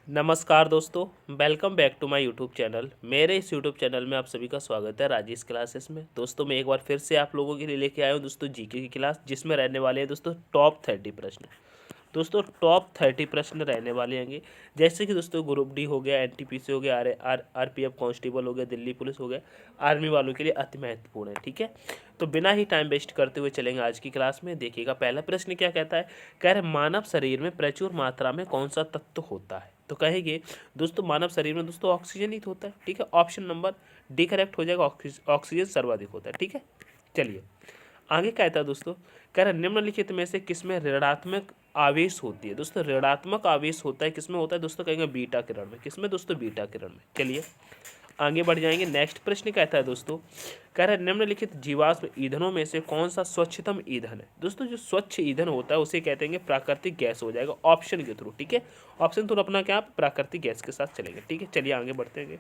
नमस्कार दोस्तों, welcome back to my YouTube channel. मेरे इस यूट्यूब चैनल में आप सभी का स्वागत है राजेश क्लासेस में। दोस्तों मैं एक बार फिर से आप लोगों के लिए लेके आया हूँ दोस्तों जीके की क्लास, जिसमें रहने वाले हैं दोस्तों टॉप 30 प्रश्न। दोस्तों टॉप 30 प्रश्न रहने वाले होंगे, जैसे कि दोस्तों ग्रुप डी हो गया, एनटीपीसी हो गया, आरपीएफ कांस्टेबल हो गया, दिल्ली पुलिस हो गया, आर्मी वालों के लिए अति महत्वपूर्ण है। ठीक है, तो बिना ही टाइम वेस्ट करते हुए चलेंगे आज की क्लास में। देखिएगा पहला प्रश्न क्या कहता है। कह रहे मानव शरीर में प्रचुर मात्रा में कौन सा तत्व होता है। तो कहेंगे दोस्तों मानव शरीर में दोस्तों ऑक्सीजन ही तो होता है। ठीक है, ऑप्शन नंबर डी करेक्ट हो जाएगा, ऑक्सीजन सर्वाधिक होता है। ठीक है, चलिए आगे कहता है दोस्तों। कह रहा निम्नलिखित में से किसमें ऋणात्मक आवेश होती है। दोस्तों ऋणात्मक आवेश होता है किसमें होता है दोस्तों, कहेंगे बीटा किरण में। किसमें दोस्तों, बीटा किरण में। चलिए आगे बढ़ जाएंगे। नेक्स्ट प्रश्न कहता है दोस्तों, कह रहा है निम्नलिखित जीवाश्म ईंधनों में से कौन सा स्वच्छतम ईंधन है। दोस्तों जो स्वच्छ ईंधन होता है उसे कहते हैं प्राकृतिक गैस हो जाएगा ऑप्शन के थ्रू। ठीक है, ऑप्शन थ्रू अपना क्या, प्राकृतिक गैस के साथ चलेंगे। ठीक है, चलिए आगे बढ़ते हैं।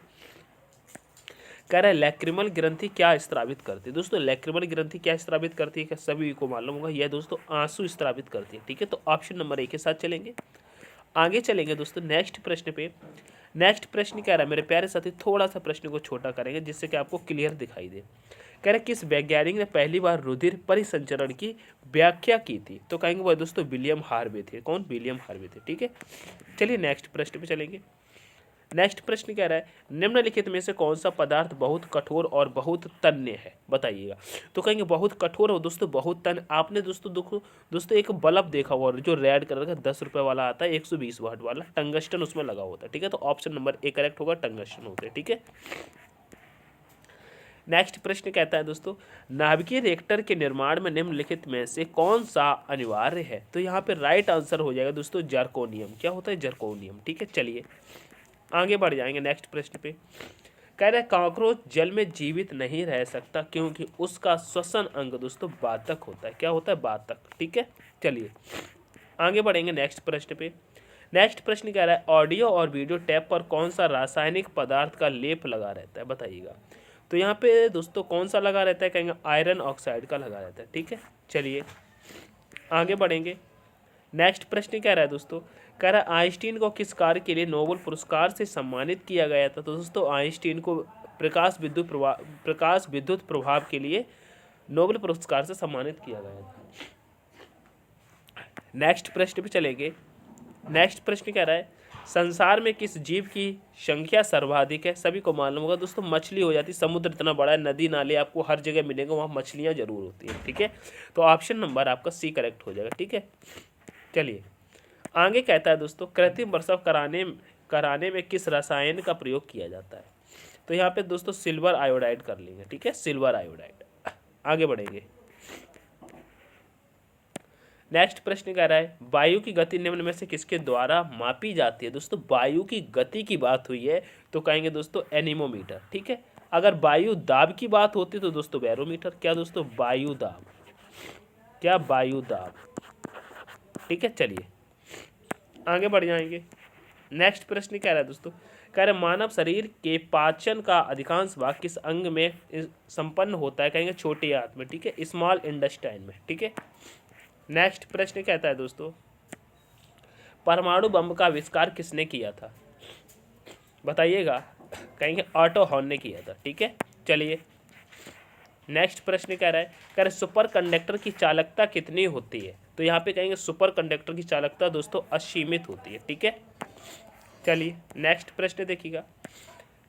कह रहा है लैक्रिमल ग्रंथि क्या स्त्रावित करती है। दोस्तों लैक्रिमल ग्रंथि क्या स्त्रावित करती है, क्या सभी को मालूम होगा, यह दोस्तों आंसू स्त्रावित करती है। ठीक है, तो ऑप्शन नंबर ए के साथ चलेंगे। आगे चलेंगे दोस्तों नेक्स्ट प्रश्न पे। नेक्स्ट प्रश्न कह रहा है मेरे प्यारे साथी, थोड़ा सा प्रश्न को छोटा करेंगे जिससे कि आपको क्लियर दिखाई दे। कह रहे किस वैज्ञानिक ने पहली बार रुधिर परिसंचरण की व्याख्या की थी। तो कहेंगे वह दोस्तों विलियम हार्वे थे। कौन, विलियम हार्वे थे। ठीक है, चलिए नेक्स्ट प्रश्न पे चलेंगे। नेक्स्ट प्रश्न कह रहा है निम्नलिखित में से कौन सा पदार्थ बहुत कठोर और बहुत तन्य है, बताइएगा। तो कहेंगे बहुत कठोर और दोस्तों बहुत तन्य। आपने दोस्तों एक बल्ब देखा हुआ जो रेड कलर का 10 रुपये वाला आता है, 120 वाट वाला, टंगस्टन उसमें लगा होता है। ठीक है, तो ऑप्शन नंबर ए करेक्ट होगा, टंगस्टन होते हैं। ठीक है, नेक्स्ट प्रश्न कहता है दोस्तों नाभिकीय रिएक्टर के निर्माण में निम्नलिखित में से कौन सा अनिवार्य है। तो यहाँ पे राइट आंसर हो जाएगा दोस्तों जर्कोनियम। क्या होता है, जर्कोनियम। ठीक है, चलिए आगे बढ़ जाएंगे नेक्स्ट प्रश्न पे। कह रहे कॉकरोच जल में जीवित नहीं रह सकता क्योंकि उसका श्वसन अंग दोस्तों बातक होता है। क्या होता है, बातक। ठीक है, चलिए आगे बढ़ेंगे नेक्स्ट प्रश्न पे। नेक्स्ट प्रश्न कह रहा है ऑडियो और वीडियो टैप पर कौन सा रासायनिक पदार्थ का लेप लगा रहता है, बताइएगा। तो यहाँ पे दोस्तों कौन सा लगा रहता है, कहेंगे आयरन ऑक्साइड का लगा रहता है। ठीक है, चलिए आगे बढ़ेंगे। नेक्स्ट प्रश्न कह रहा है दोस्तों, कह रहा है आइंस्टीन को किस कार्य के लिए नोबेल पुरस्कार से सम्मानित किया गया था। तो दोस्तों आइंस्टीन को प्रकाश विद्युत प्रभाव के लिए नोबेल पुरस्कार से सम्मानित किया गया था। नेक्स्ट प्रश्न पे चलेंगे। नेक्स्ट प्रश्न कह रहा है संसार में किस जीव की संख्या सर्वाधिक है। सभी को मालूम होगा दोस्तों मछली हो जाती है। समुद्र इतना बड़ा है, नदी नाले आपको हर जगह मिलेंगे, वहाँ मछलियाँ जरूर होती हैं। ठीक है, तो ऑप्शन नंबर आपका सी करेक्ट हो जाएगा। ठीक है, चलिए आगे कहता है दोस्तों कृत्रिम प्रसव कराने में किस रसायन का प्रयोग किया जाता है। तो यहाँ पे दोस्तों सिल्वर आयोडाइड कर लेंगे। ठीक है, सिल्वर आयोडाइड। आगे बढ़ेंगे। नेक्स्ट प्रश्न कह रहा है वायु की गति निम्न में से किसके द्वारा मापी जाती है। दोस्तों वायु की गति की बात हुई है तो कहेंगे दोस्तों एनीमोमीटर। ठीक है, अगर वायु दाब की बात होती तो दोस्तों बैरोमीटर। क्या दोस्तों, वायु दाब। क्या, वायु दाब। ठीक है, चलिए आगे बढ़ जाएंगे। नेक्स्ट प्रश्न क्या रहा है दोस्तों, कह रहे मानव शरीर के पाचन का अधिकांश भाग किस अंग में संपन्न होता है, कहेंगे छोटी आंत में। ठीक है, स्मॉल इंटेस्टाइन में। ठीक है, नेक्स्ट प्रश्न कहता है दोस्तों परमाणु बम का आविष्कार किसने किया था, बताइएगा। कहेंगे ऑटो हॉर्न ने किया था। ठीक है, चलिए नेक्स्ट प्रश्न कह रहा है, कह रहे सुपर कंडक्टर की चालकता कितनी होती है। तो यहाँ पे कहेंगे सुपर कंडक्टर की चालकता दोस्तों असीमित होती है। ठीक है, चलिए नेक्स्ट प्रश्न देखिएगा।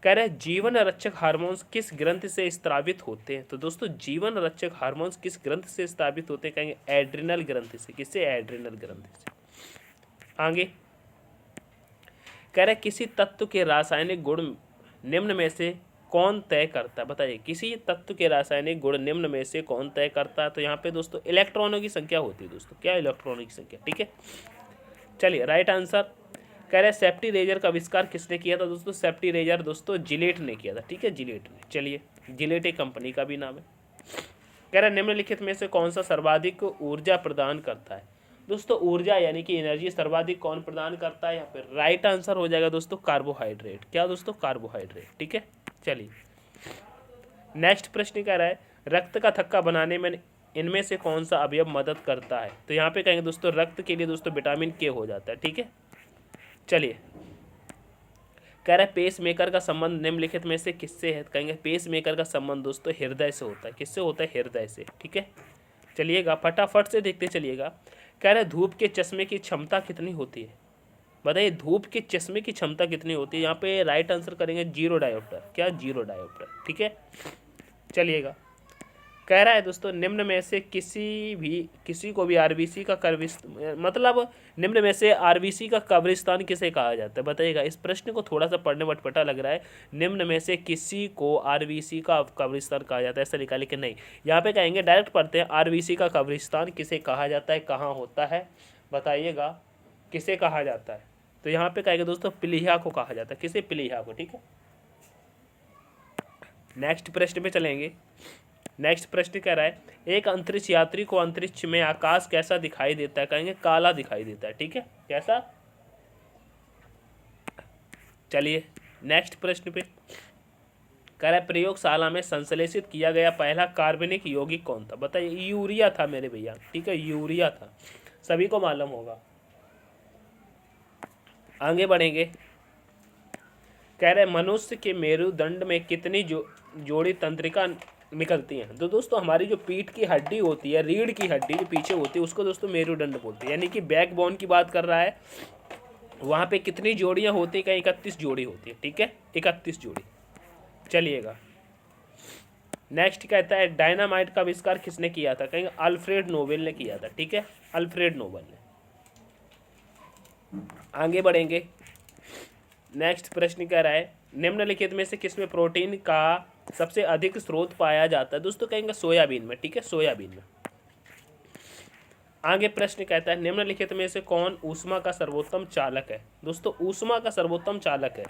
कह रहे जीवन रक्षक हार्मोन्स किस ग्रंथ से स्त्रावित होते हैं। तो दोस्तों जीवन रक्षक हार्मोन्स किस ग्रंथ से स्त्रावित होते हैं, कहेंगे एड्रिनल ग्रंथ से। किससे, एड्रिनल ग्रंथ से। आगे कह रहे किसी तत्व के रासायनिक गुण निम्न में से कौन तय करता है, बताइए। किसी तत्व के रासायनिक गुण निम्न में से कौन तय करता है। तो यहाँ पे दोस्तों इलेक्ट्रॉनों की संख्या होती है दोस्तों। क्या, इलेक्ट्रॉनों की संख्या। ठीक है, चलिए राइट आंसर। कह रहे सेफ्टी रेजर का आविष्कार किसने किया था। दोस्तों सेफ्टी रेजर दोस्तों जिलेट ने किया था। ठीक है, जिलेट ने। चलिए जिलेट एक कंपनी का भी नाम है। कह रहा निम्नलिखित में से कौन सा सर्वाधिक ऊर्जा प्रदान करता है। दोस्तों ऊर्जा यानी कि एनर्जी सर्वाधिक कौन प्रदान करता है, यहाँ पे राइट आंसर हो जाएगा दोस्तों कार्बोहाइड्रेट। क्या दोस्तों, कार्बोहाइड्रेट। ठीक है, चलिए नेक्स्ट प्रश्न कह रहा है रक्त का थक्का बनाने में इनमें से कौन सा अवयव मदद करता है। तो यहाँ पे कहेंगे दोस्तों रक्त के लिए दोस्तों विटामिन के हो जाता है। ठीक है, चलिए कह रहा है पेस मेकर का संबंध निम्नलिखित में से किससे है? कहेंगे पेस मेकर का संबंध दोस्तों हृदय से होता है। किससे होता है? हृदय से। ठीक है, चलिएगा फटाफट से देखते चलिएगा। कह रहे धूप के चश्मे की क्षमता कितनी होती है? बताइए धूप के चश्मे की क्षमता कितनी होती है? यहाँ पे राइट आंसर करेंगे 0 डायोप्टर। क्या? 0 डायोप्टर। ठीक है, चलिएगा। कह रहा है दोस्तों निम्न में से किसी को भी आरबीसी का मतलब निम्न में से आरबीसी का कब्रिस्तान किसे कहा जाता है? बताइएगा। इस प्रश्न को थोड़ा सा पढ़ने वटपटा लग रहा है। निम्न में से किसी को आरबीसी का कब्रिस्तान कहा जाता है, ऐसा लिखा, लेकिन नहीं, यहाँ पे कहेंगे डायरेक्ट पढ़ते हैं। आरबीसी का कब्रिस्तान किसे कहा जाता है, कहाँ होता है? बताइएगा किसे कहा जाता है? तो यहाँ पे कहेंगे दोस्तों प्लीहा को कहा जाता है। किसे? प्लीहा को। ठीक है, नेक्स्ट प्रश्न पे चलेंगे। नेक्स्ट प्रश्न कह रहा है एक अंतरिक्ष यात्री को अंतरिक्ष में आकाश कैसा दिखाई देता है? कहेंगे काला दिखाई देता है। ठीक है, कैसा? चलिए नेक्स्ट प्रश्न पे कह रहा है प्रयोगशाला में संश्लेषित किया गया पहला कार्बनिक यौगिक कौन था? बताइए। यूरिया था मेरे भैया। ठीक है, यूरिया था, सभी को मालूम होगा। आगे बढ़ेंगे। कह रहे मनुष्य के मेरुदंड में कितनी जोड़ी तंत्रिका निकलती हैं? तो दोस्तों हमारी जो पीठ की हड्डी होती है, रीढ़ की हड्डी जो पीछे होती है, उसको दोस्तों मेरुदंड बोलते हैं। यानी कि बैकबोन की बात कर रहा है। वहाँ पे कितनी जोड़ियाँ होती हैं? कहीं 31 जोड़ी होती है। ठीक है, 31 जोड़ी। चलिएगा नेक्स्ट कहता है डायनामाइट का आविष्कार किसने किया था? कहेंगे अल्फ्रेड नोबेल ने किया था। ठीक है, अल्फ्रेड नोबेल ने। आगे बढ़ेंगे। नेक्स्ट प्रश्न कह रहा है निम्नलिखित में से किसमें प्रोटीन का सबसे अधिक स्रोत पाया जाता है? दोस्तों कहेंगे सोयाबीन में। ठीक है, सोयाबीन में। आगे प्रश्न कहता है निम्नलिखित में से कौन ऊष्मा का सर्वोत्तम चालक है? दोस्तों ऊष्मा का सर्वोत्तम चालक है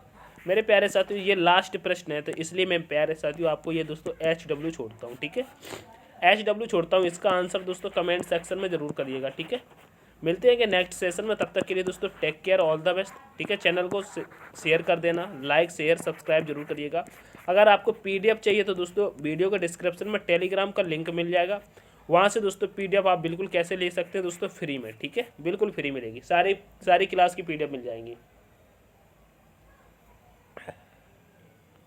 मेरे प्यारे साथियों, ये लास्ट प्रश्न है, तो इसलिए मैं प्यारे साथियों आपको ये दोस्तों HW छोड़ता हूँ। ठीक है, HW छोड़ता हूँ। इसका आंसर दोस्तों कमेंट सेक्शन में जरूर करिएगा। ठीक है, मिलते हैं कि नेक्स्ट सेशन में। तब तक के लिए दोस्तों take care, all the best. ठीक है, चैनल को शेयर कर देना, लाइक शेयर सब्सक्राइब जरूर करिएगा। अगर आपको PDF चाहिए तो दोस्तों वीडियो के डिस्क्रिप्शन में टेलीग्राम का लिंक मिल जाएगा, वहाँ से दोस्तों PDF आप बिल्कुल कैसे ले सकते हैं दोस्तों? फ्री में। ठीक है, बिल्कुल फ्री मिलेगी, सारी क्लास की PDF मिल जाएंगी।